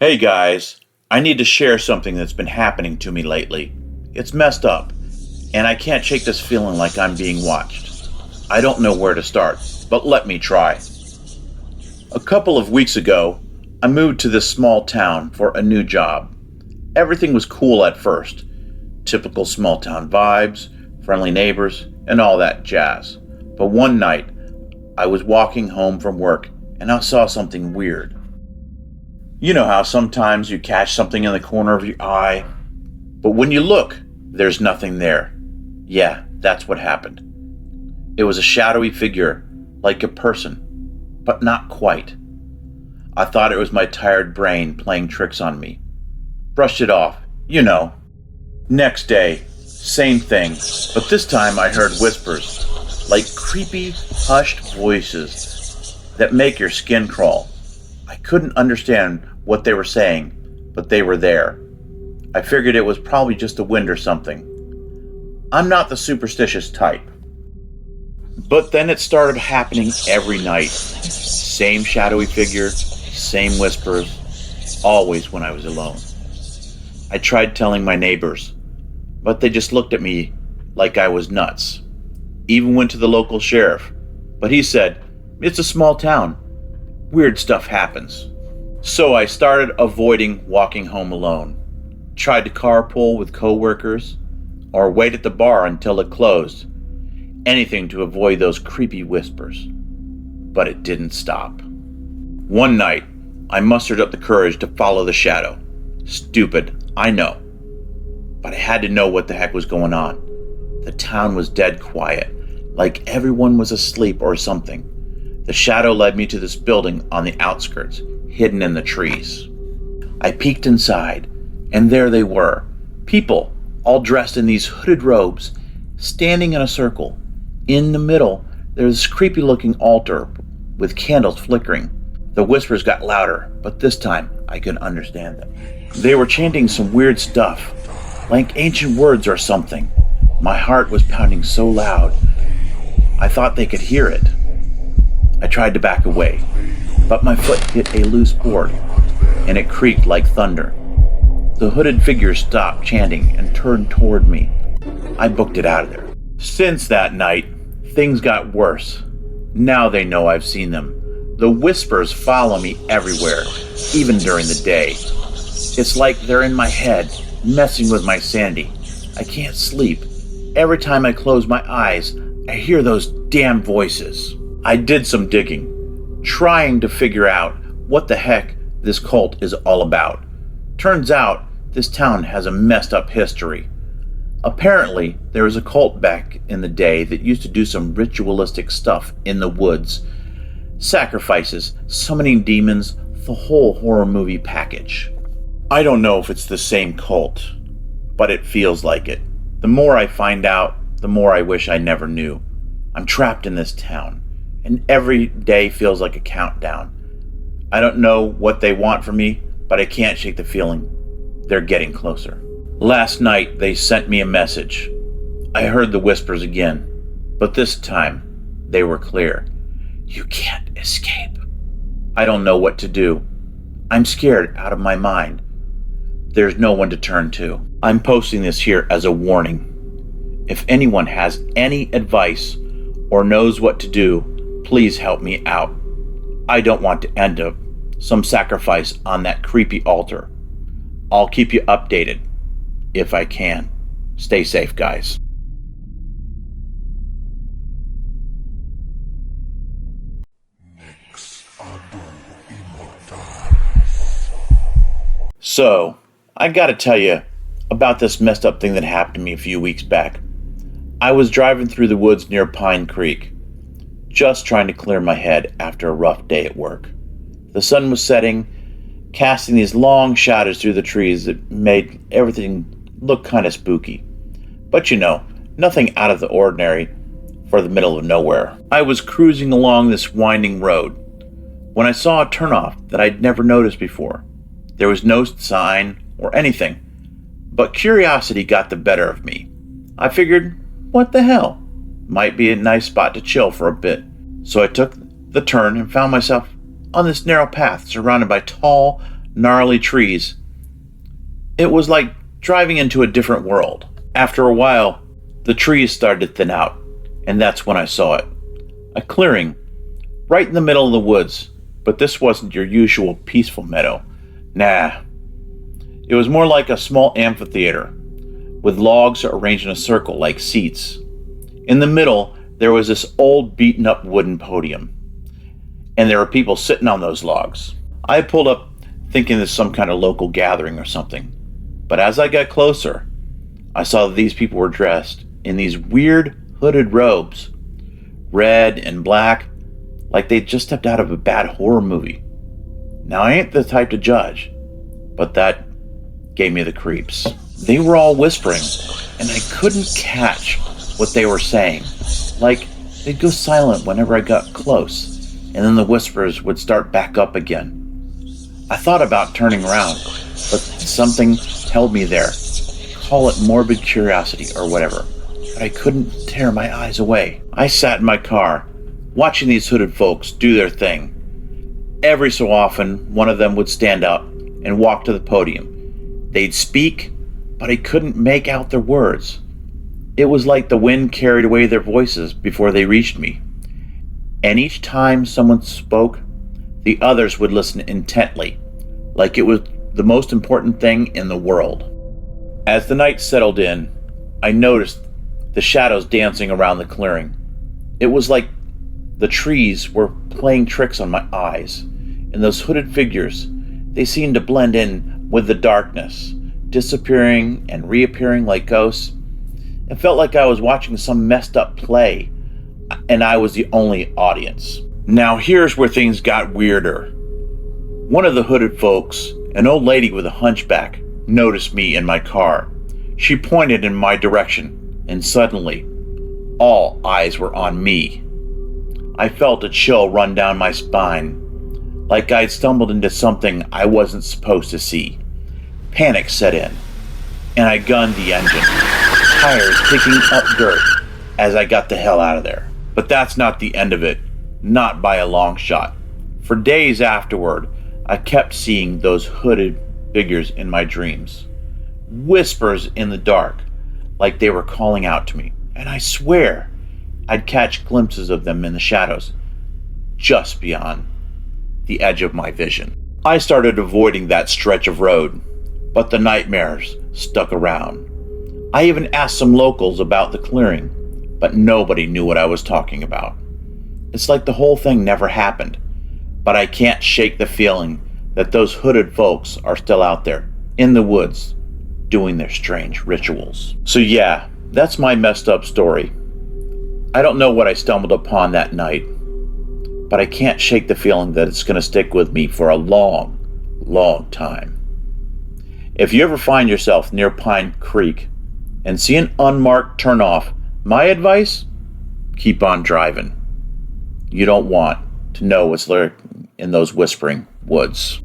Hey guys, I need to share something that's been happening to me lately. It's messed up, and I can't shake this feeling like I'm being watched. I don't know where to start, but let me try. A couple of weeks ago, I moved to this small town for a new job. Everything was cool at first. Typical small town vibes, friendly neighbors, and all that jazz. But one night, I was walking home from work, and I saw something weird. You know how sometimes you catch something in the corner of your eye, but when you look, there's nothing there. Yeah, that's what happened. It was a shadowy figure, like a person, but not quite. I thought it was my tired brain playing tricks on me. Brushed it off, you know. Next day, same thing, but this time I heard whispers, like creepy, hushed voices that make your skin crawl. I couldn't understand what they were saying, but they were there. I figured it was probably just the wind or something. I'm not the superstitious type. But then it started happening every night. Same shadowy figure, same whispers, always when I was alone. I tried telling my neighbors, but they just looked at me like I was nuts. Even went to the local sheriff, but he said, "It's a small town. Weird stuff happens." So I started avoiding walking home alone. Tried to carpool with coworkers, or wait at the bar until it closed. Anything to avoid those creepy whispers. But it didn't stop. One night, I mustered up the courage to follow the shadow. Stupid, I know. But I had to know what the heck was going on. The town was dead quiet, like everyone was asleep or something. The shadow led me to this building on the outskirts, hidden in the trees. I peeked inside, and there they were. People, all dressed in these hooded robes, standing in a circle. In the middle, there was this creepy-looking altar with candles flickering. The whispers got louder, but this time I could understand them. They were chanting some weird stuff, like ancient words or something. My heart was pounding so loud, I thought they could hear it. I tried to back away, but my foot hit a loose board, and it creaked like thunder. The hooded figure stopped chanting and turned toward me. I booked it out of there. Since that night, things got worse. Now they know I've seen them. The whispers follow me everywhere, even during the day. It's like they're in my head, messing with my sanity. I can't sleep. Every time I close my eyes, I hear those damn voices. I did some digging, trying to figure out what the heck this cult is all about. Turns out, this town has a messed up history. Apparently, there was a cult back in the day that used to do some ritualistic stuff in the woods. Sacrifices, summoning demons, the whole horror movie package. I don't know if it's the same cult, but it feels like it. The more I find out, the more I wish I never knew. I'm trapped in this town, and every day feels like a countdown. I don't know what they want from me, but I can't shake the feeling they're getting closer. Last night, they sent me a message. I heard the whispers again, but this time, they were clear. You can't escape. I don't know what to do. I'm scared out of my mind. There's no one to turn to. I'm posting this here as a warning. If anyone has any advice or knows what to do, please help me out. I don't want to end up some sacrifice on that creepy altar. I'll keep you updated if I can. Stay safe, guys. So, I gotta tell you about this messed up thing that happened to me a few weeks back. I was driving through the woods near Pine Creek, just trying to clear my head after a rough day at work. The sun was setting, casting these long shadows through the trees that made everything look kind of spooky. But you know, nothing out of the ordinary for the middle of nowhere. I was cruising along this winding road when I saw a turnoff that I'd never noticed before. There was no sign or anything, but curiosity got the better of me. I figured, what the hell? Might be a nice spot to chill for a bit. So I took the turn and found myself on this narrow path surrounded by tall, gnarly trees. It was like driving into a different world. After a while, the trees started to thin out, and that's when I saw it. A clearing, right in the middle of the woods, but this wasn't your usual peaceful meadow. Nah. It was more like a small amphitheater, with logs arranged in a circle like seats. In the middle, there was this old beaten-up wooden podium, and there were people sitting on those logs. I pulled up thinking this was some kind of local gathering or something, but as I got closer, I saw that these people were dressed in these weird hooded robes, red and black, like they'd just stepped out of a bad horror movie. Now, I ain't the type to judge, but that gave me the creeps. They were all whispering, and I couldn't catch what they were saying. Like, they'd go silent whenever I got close, and then the whispers would start back up again. I thought about turning around, but something held me there. Call it morbid curiosity or whatever, but I couldn't tear my eyes away. I sat in my car, watching these hooded folks do their thing. Every so often, one of them would stand up and walk to the podium. They'd speak, but I couldn't make out their words. It was like the wind carried away their voices before they reached me. And each time someone spoke, the others would listen intently, like it was the most important thing in the world. As the night settled in, I noticed the shadows dancing around the clearing. It was like the trees were playing tricks on my eyes, and those hooded figures, they seemed to blend in with the darkness, disappearing and reappearing like ghosts. It felt like I was watching some messed up play, and I was the only audience. Now here's where things got weirder. One of the hooded folks, an old lady with a hunchback, noticed me in my car. She pointed in my direction, and suddenly, all eyes were on me. I felt a chill run down my spine, like I'd stumbled into something I wasn't supposed to see. Panic set in, and I gunned the engine, tires kicking up dirt as I got the hell out of there. But that's not the end of it, not by a long shot. For days afterward, I kept seeing those hooded figures in my dreams. Whispers in the dark, like they were calling out to me. And I swear, I'd catch glimpses of them in the shadows, just beyond the edge of my vision. I started avoiding that stretch of road, but the nightmares stuck around. I even asked some locals about the clearing, but nobody knew what I was talking about. It's like the whole thing never happened, but I can't shake the feeling that those hooded folks are still out there, in the woods, doing their strange rituals. So yeah, that's my messed up story. I don't know what I stumbled upon that night, but I can't shake the feeling that it's going to stick with me for a long, long time. If you ever find yourself near Pine Creek and see an unmarked turnoff, my advice, keep on driving. You don't want to know what's lurking in those whispering woods.